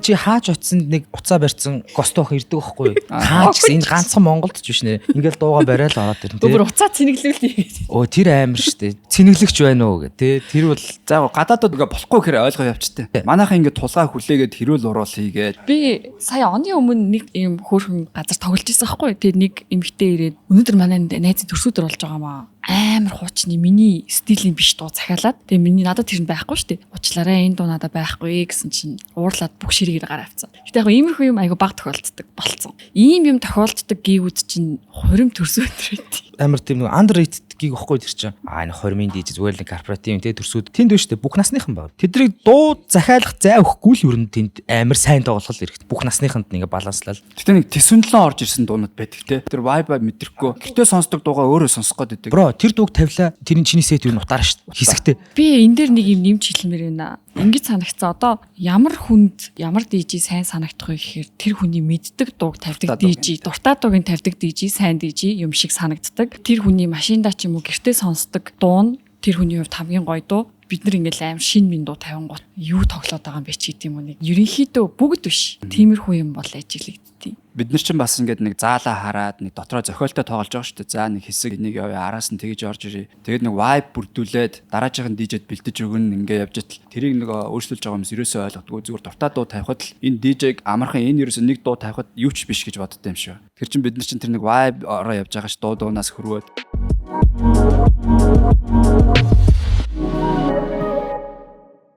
чи хааж очсонд нэг уцаа барьсан гостох ирдэг байхгүй. Хааж гэсэн энэ ганцхан Монголд ч биш нэ. Ингээл дууга бариад ороод ирнэ. Өөр уцаа цэнэглүүлээ. Оо тэр амар штэ. Цэнэглэгч байна уу гэ. Тэр бол за гадаадд ингээ болохгүй гэхээр ойлгоо явчтай. Манайхан ингээ тулгаа хүлээгээд хэрүүл уруул хийгээд. Би сая оны өмнө нэг юм хөөрхөн газар тоглож байсан байхгүй. Тэгээ нэг эмэгтэй ирээд өнөөдөр манай найзын төрсөдөр болж байгаа маа. Амар хуучны миний стилийн биш дуу захиалаад тэгээ миний надад тэр нь байхгүй шүү дээ. Уучлаарай энэ дуу надад байхгүй гэсэн чинь уурлаад бүх ширээгээр гараа авцсан. Гэтэ яг иймэрхүү юм айгу баг тохиолддог болцсон. Ийм юм тохиолддог гигүүд чинь хорим төрсөдөр байт. Амар тийм нэг underrated гиг واخгүй тэр чинь. Энэ 20-ын диж зүгээр л корпоратив тэ төрсүүд тэнд биш үү бүх насныхан баг. Тэдрийг дуу захиалах зай өгөхгүй л ер нь тэнд амар сайн тоглох хэрэгтэй. Бүх насныханд ингээ баланслал. Гэтэ нэг тэсвэнлэн орж ирсэн дуунууд байдаг те. Тэр vibe мэдрэхгүй. Гэртээ сонсдог дуугаа өөрөө сонсох гээд байдаг. Бро тэр дууг тавилаа тэрийн чиний сет юу нутаараа шүү дээ. Хэсэгтэй. Би энэ дээр нэг юм нэмж хэлмээр байна. Ингээд санагцсан одоо ямар хүнд ямар DJ сайн санагдах вэ гэхээр тэр хүний мэддэг дууг тавьдаг DJ, дуртай дуугийн тавьдаг DJ, сайн DJ юм шиг санагддаг. Тэр хүний машиндаа ч юм уу гэртээ сонсдог дуу нь тэр хүний хувьд хамгийн гоё дуу. Бид нар ингээл аим шин минь дуу 50 гот юу тоглоод байгаа юм бэ ч гэдэг юм уу нэг ерөнхийдөө бүгд биш. Тиймэрхүү юм бол ажиглагдтiin. Бид нар ч бас ингээд нэг заалаа хараад нэг дотроо зохиолтой тоглож байгаа шүү дээ. За нэг хэсэг энийг яваа араас нь тэгэж орж ирээ. Тэгээд нэг vibe бүрдүүлээд дараагийн DJ-д бэлдэж өгнө ингээ явж тал тэрийг нэг өөрчлөлж байгаа юмс ерөөсөө ойлгохгүй зүгээр дуртай дуу тавихад л энэ DJ-г амархан энэ ерөөсөө нэг дуу тавихад юу ч биш гэж боддоо юм шүү. Тэр чин бид нар чин тэр нэг vibe ороо явж байгаа ш дуу дуунаас хөрвөөд